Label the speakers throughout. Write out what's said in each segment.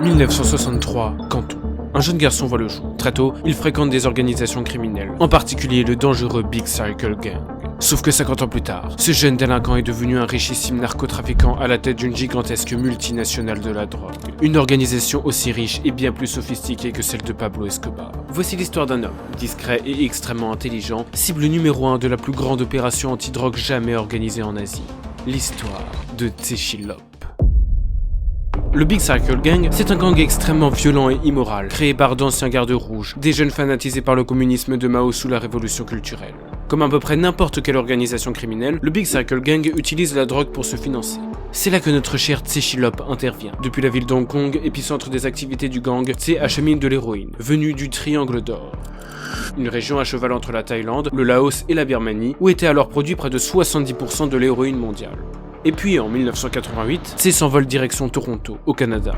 Speaker 1: 1963, Canton. Un jeune garçon voit le jour. Très tôt, il fréquente des organisations criminelles, en particulier le dangereux Big Circle Gang. Sauf que 50 ans plus tard, ce jeune délinquant est devenu un richissime narcotrafiquant à la tête d'une gigantesque multinationale de la drogue. Une organisation aussi riche et bien plus sophistiquée que celle de Pablo Escobar. Voici l'histoire d'un homme, discret et extrêmement intelligent, cible numéro 1 de la plus grande opération anti-drogue jamais organisée en Asie. L'histoire de Tchilop. Le Big Circle Gang, c'est un gang extrêmement violent et immoral, créé par d'anciens gardes rouges, des jeunes fanatisés par le communisme de Mao sous la révolution culturelle. Comme à peu près n'importe quelle organisation criminelle, le Big Circle Gang utilise la drogue pour se financer. C'est là que notre cher Tchilop intervient. Depuis la ville d'Hong Kong, épicentre des activités du gang, Tse achemine de l'héroïne, venue du Triangle d'Or. Une région à cheval entre la Thaïlande, le Laos et la Birmanie, où était alors produit près de 70% de l'héroïne mondiale. Et puis en 1988, Tse s'envole direction Toronto, au Canada.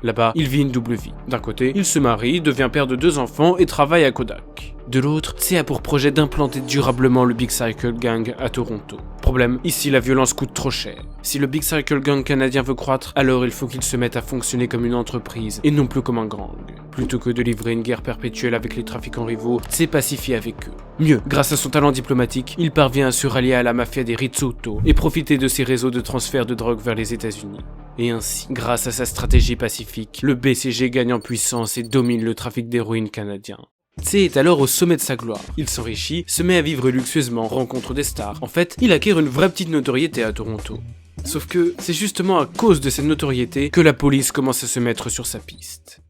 Speaker 1: Là-bas, il vit une double vie. D'un côté, il se marie, devient père de 2 enfants et travaille à Kodak. De l'autre, Tse a pour projet d'implanter durablement le Big Circle Gang à Toronto. Problème, ici la violence coûte trop cher. Si le Big Circle Gang canadien veut croître, alors il faut qu'il se mette à fonctionner comme une entreprise et non plus comme un gang. Plutôt que de livrer une guerre perpétuelle avec les trafiquants rivaux, Tse pacifie avec eux. Mieux, grâce à son talent diplomatique, il parvient à se rallier à la mafia des Rizzuto et profiter de ses réseaux de transfert de drogue vers les États-Unis. Et ainsi, grâce à sa stratégie pacifique, le BCG gagne en puissance et domine le trafic d'héroïne canadien. Tse est alors au sommet de sa gloire. Il s'enrichit, se met à vivre luxueusement, rencontre des stars. En fait, il acquiert une vraie petite notoriété à Toronto. Sauf que c'est justement à cause de cette notoriété que la police commence à se mettre sur sa piste.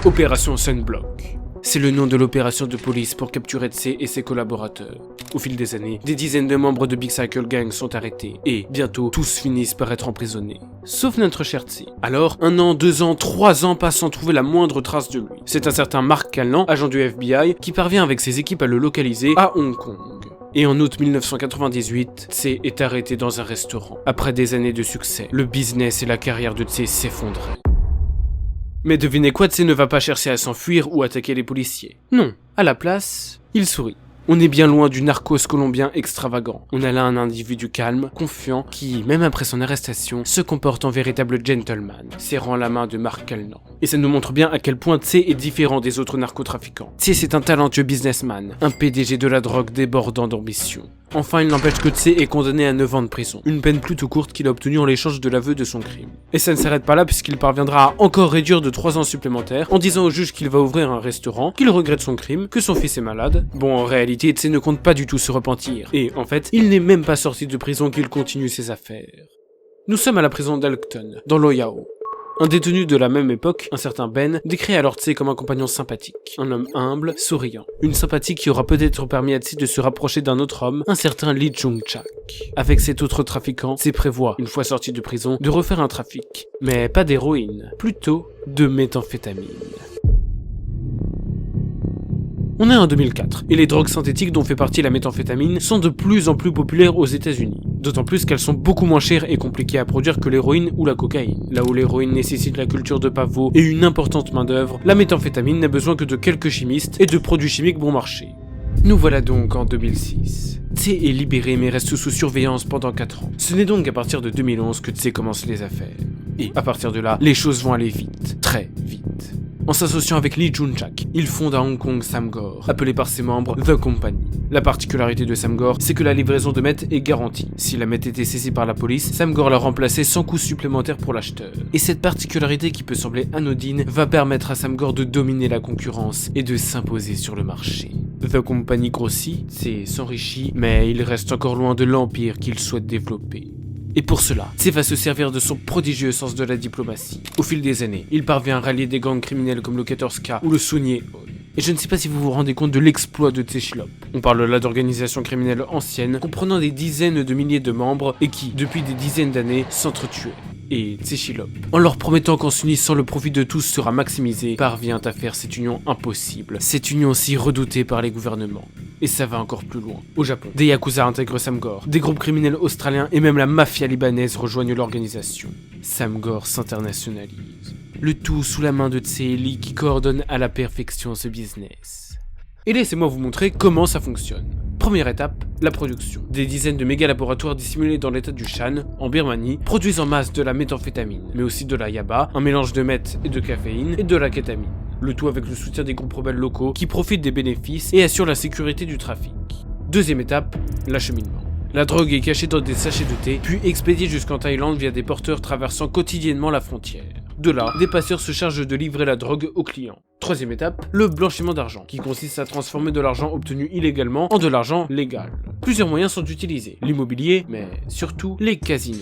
Speaker 1: Opération Sunblock. C'est le nom de l'opération de police pour capturer Tse et ses collaborateurs. Au fil des années, des dizaines de membres de Big Circle Gang sont arrêtés, et bientôt tous finissent par être emprisonnés. Sauf notre cher Tse. Alors, 1 an, 2 ans, 3 ans passent sans trouver la moindre trace de lui. C'est un certain Mark Calnan, agent du FBI, qui parvient avec ses équipes à le localiser à Hong Kong. Et en août 1998, Tse est arrêté dans un restaurant. Après des années de succès, le business et la carrière de Tse s'effondraient. Mais devinez quoi, Tse ne va pas chercher à s'enfuir ou attaquer les policiers. Non, à la place, il sourit. On est bien loin du narcos colombien extravagant. On a là un individu calme, confiant, qui, même après son arrestation, se comporte en véritable gentleman, serrant la main de Mark Calnan. Et ça nous montre bien à quel point Tse est différent des autres narcotrafiquants. Tse c'est un talentueux businessman, un PDG de la drogue débordant d'ambition. Enfin, il n'empêche que Tse est condamné à 9 ans de prison, une peine plutôt courte qu'il a obtenue en l'échange de l'aveu de son crime. Et ça ne s'arrête pas là puisqu'il parviendra à encore réduire de 3 ans supplémentaires en disant au juge qu'il va ouvrir un restaurant, qu'il regrette son crime, que son fils est malade. Bon, en réalité, Tse ne compte pas du tout se repentir. Et en fait, il n'est même pas sorti de prison qu'il continue ses affaires. Nous sommes à la prison d'Alkton, dans l'Ohio. Un détenu de la même époque, un certain Ben, décrit alors Tse comme un compagnon sympathique, un homme humble, souriant. Une sympathie qui aura peut-être permis à Tse de se rapprocher d'un autre homme, un certain Lee Chung-chak. Avec cet autre trafiquant, Tse prévoit, une fois sorti de prison, de refaire un trafic. Mais pas d'héroïne, plutôt de méthamphétamine. On est en 2004, et les drogues synthétiques dont fait partie la méthamphétamine sont de plus en plus populaires aux États-Unis. D'autant plus qu'elles sont beaucoup moins chères et compliquées à produire que l'héroïne ou la cocaïne. Là où l'héroïne nécessite la culture de pavot et une importante main-d'œuvre, la méthamphétamine n'a besoin que de quelques chimistes et de produits chimiques bon marché. Nous voilà donc en 2006. Tse est libéré mais reste sous surveillance pendant 4 ans. Ce n'est donc qu'à partir de 2011 que Tse commence les affaires. Et à partir de là, les choses vont aller vite, très vite. En s'associant avec Lee Chung-chak, il fonde à Hong Kong Samgor, appelé par ses membres The Company. La particularité de Samgor, c'est que la livraison de meth est garantie. Si la meth était saisie par la police, Samgor la remplaçait sans coût supplémentaire pour l'acheteur. Et cette particularité qui peut sembler anodine va permettre à Samgor de dominer la concurrence et de s'imposer sur le marché. The Company grossit, Tse s'enrichit, mais il reste encore loin de l'empire qu'il souhaite développer. Et pour cela, Tse va se servir de son prodigieux sens de la diplomatie. Au fil des années, il parvient à rallier des gangs criminels comme le Katorska ou le Sunye. Et je ne sais pas si vous vous rendez compte de l'exploit de Tchilop. On parle là d'organisations criminelles anciennes, comprenant des dizaines de milliers de membres et qui, depuis des dizaines d'années, s'entretuaient. Et Tchilop, en leur promettant qu'en s'unissant le profit de tous sera maximisé, parvient à faire cette union impossible, cette union si redoutée par les gouvernements. Et ça va encore plus loin. Au Japon, des yakuza intègrent Samgor, des groupes criminels australiens et même la mafia libanaise rejoignent l'organisation. Samgor s'internationalise. Le tout sous la main de Tse et Lee qui coordonnent à la perfection ce business. Et laissez-moi vous montrer comment ça fonctionne. Première étape, la production. Des dizaines de méga laboratoires dissimulés dans l'état du Shan, en Birmanie, produisent en masse de la méthamphétamine, mais aussi de la yaba, un mélange de meth et de caféine, et de la kétamine. Le tout avec le soutien des groupes rebelles locaux qui profitent des bénéfices et assurent la sécurité du trafic. Deuxième étape, l'acheminement. La drogue est cachée dans des sachets de thé, puis expédiée jusqu'en Thaïlande via des porteurs traversant quotidiennement la frontière. De là, des passeurs se chargent de livrer la drogue aux clients. Troisième étape, le blanchiment d'argent, qui consiste à transformer de l'argent obtenu illégalement en de l'argent légal. Plusieurs moyens sont utilisés, l'immobilier, mais surtout les casinos.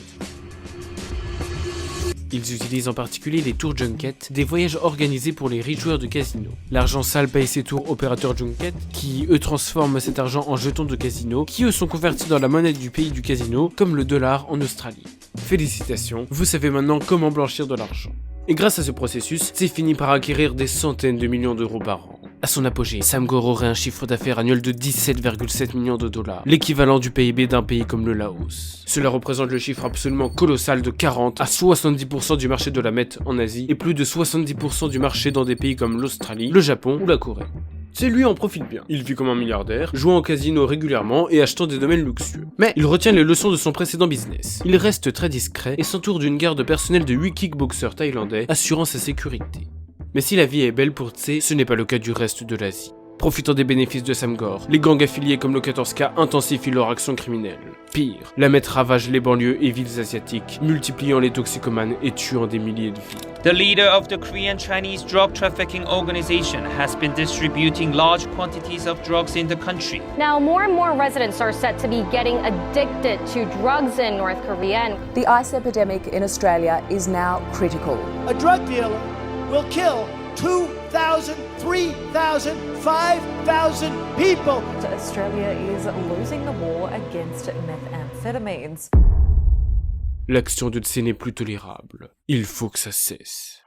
Speaker 1: Ils utilisent en particulier les tours junket, des voyages organisés pour les riches joueurs de casino. L'argent sale paye ces tours opérateurs junket, qui eux transforment cet argent en jetons de casino, qui eux sont convertis dans la monnaie du pays du casino, comme le dollar en Australie. Félicitations, vous savez maintenant comment blanchir de l'argent. Et grâce à ce processus, c'est fini par acquérir des centaines de millions d'euros par an. À son apogée, Sam Gore aurait un chiffre d'affaires annuel de 17,7 millions de dollars, l'équivalent du PIB d'un pays comme le Laos. Cela représente le chiffre absolument colossal de 40 à 70% du marché de la meth en Asie et plus de 70% du marché dans des pays comme l'Australie, le Japon ou la Corée. C'est lui en profite bien. Il vit comme un milliardaire, jouant au casino régulièrement et achetant des domaines luxueux. Mais il retient les leçons de son précédent business. Il reste très discret et s'entoure d'une garde personnelle de 8 kickboxers thaïlandais, assurant sa sécurité. Mais si la vie est belle pour Tse, ce n'est pas le cas du reste de l'Asie. Profitant des bénéfices de Sam Gore, les gangs affiliés comme le 14K intensifient leur action criminelle. Pire, la meth ravage les banlieues et villes asiatiques, multipliant les toxicomanes et tuant des milliers de vies.
Speaker 2: The leader of the Korean-Chinese drug trafficking organization has been distributing large quantities of drugs in the country.
Speaker 3: Now, more and more residents are said to be getting addicted to drugs in North Korea.
Speaker 4: The ice epidemic in Australia is now critical.
Speaker 5: A drug dealer will kill 2,000, 3,000, 5,000 people.
Speaker 6: Australia is losing the war against methamphetamines.
Speaker 1: L'action de Tse n'est plus tolérable. Il faut que ça cesse.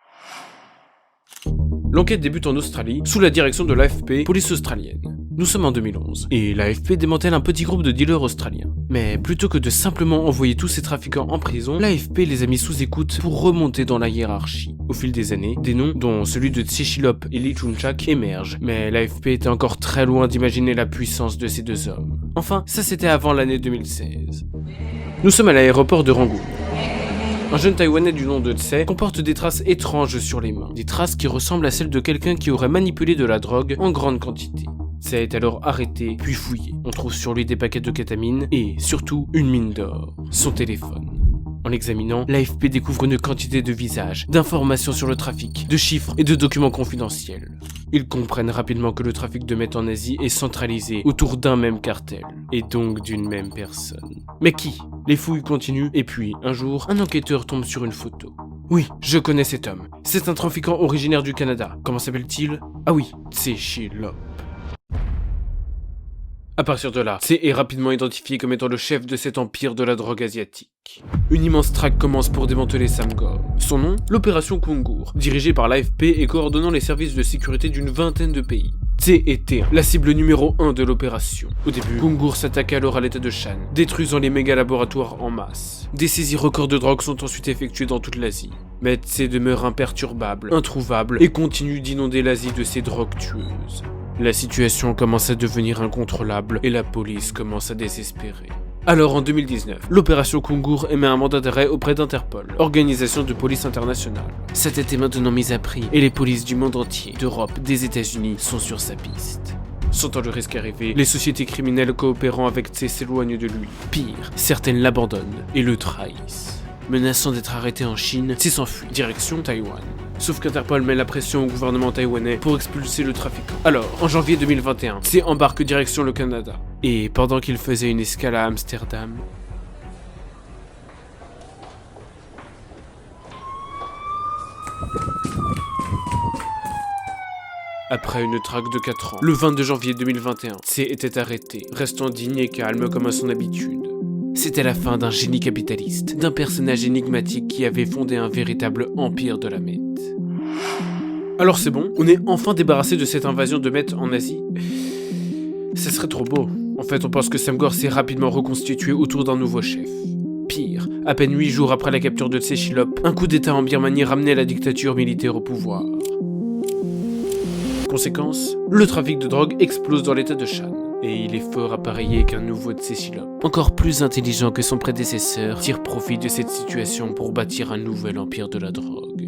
Speaker 1: L'enquête débute en Australie, sous la direction de l'AFP, police australienne. Nous sommes en 2011, et l'AFP démantèle un petit groupe de dealers australiens. Mais plutôt que de simplement envoyer tous ces trafiquants en prison, l'AFP les a mis sous écoute pour remonter dans la hiérarchie. Au fil des années, des noms, dont celui de Tse Chilop et Lee Chun-chak, émergent, mais l'AFP était encore très loin d'imaginer la puissance de ces deux hommes. Enfin, ça c'était avant l'année 2016. Nous sommes à l'aéroport de Rangoon. Un jeune Taïwanais du nom de Tse comporte des traces étranges sur les mains, des traces qui ressemblent à celles de quelqu'un qui aurait manipulé de la drogue en grande quantité. Tse est alors arrêté, puis fouillé. On trouve sur lui des paquets de kétamine et, surtout, une mine d'or, son téléphone. En l'examinant, l'AFP découvre une quantité de visages, d'informations sur le trafic, de chiffres et de documents confidentiels. Ils comprennent rapidement que le trafic de meth en Asie est centralisé autour d'un même cartel, et donc d'une même personne. Mais qui ? Les fouilles continuent, et puis, un jour, un enquêteur tombe sur une photo. Oui, je connais cet homme. C'est un trafiquant originaire du Canada. Comment s'appelle-t-il ? Ah oui, Tse Chilop. À partir de là, Tse est rapidement identifié comme étant le chef de cet empire de la drogue asiatique. Une immense traque commence pour démanteler Sam Gore. Son nom ? L'opération Kungur, dirigée par l'AFP et coordonnant les services de sécurité d'une vingtaine de pays. Tse était la cible numéro 1 de l'opération. Au début, Kungur s'attaque alors à l'état de Shan, détruisant les méga laboratoires en masse. Des saisies records de drogue sont ensuite effectuées dans toute l'Asie. Mais Tse demeure imperturbable, introuvable et continue d'inonder l'Asie de ses drogues tueuses. La situation commence à devenir incontrôlable et la police commence à désespérer. Alors en 2019, l'opération Kungur émet un mandat d'arrêt auprès d'Interpol, organisation de police internationale. Sa tête est maintenant mise à prix et les polices du monde entier, d'Europe, des États-Unis sont sur sa piste. Sentant le risque arriver, les sociétés criminelles coopérant avec Tse s'éloignent de lui. Pire, certaines l'abandonnent et le trahissent. Menaçant d'être arrêté en Chine, Tse s'enfuit, direction Taïwan. Sauf qu'Interpol met la pression au gouvernement taïwanais pour expulser le trafiquant. Alors, en janvier 2021, Tse embarque direction le Canada. Et pendant qu'il faisait une escale à Amsterdam... Après une traque de 4 ans, le 22 janvier 2021, Tse était arrêté, restant digne et calme comme à son habitude. C'était la fin d'un génie capitaliste, d'un personnage énigmatique qui avait fondé un véritable empire de la meth. Alors c'est bon, on est enfin débarrassé de cette invasion de meth en Asie. Ça serait trop beau. En fait, on pense que Sam Gore s'est rapidement reconstitué autour d'un nouveau chef. Pire, à peine 8 jours après la capture de Tse Chilop, un coup d'état en Birmanie ramenait la dictature militaire au pouvoir. Conséquence, le trafic de drogue explose dans l'état de Shan. et il est fort appareillé qu'un nouveau de ses Cyclopes, encore plus intelligent que son prédécesseur, tire profit de cette situation pour bâtir un nouvel empire de la drogue.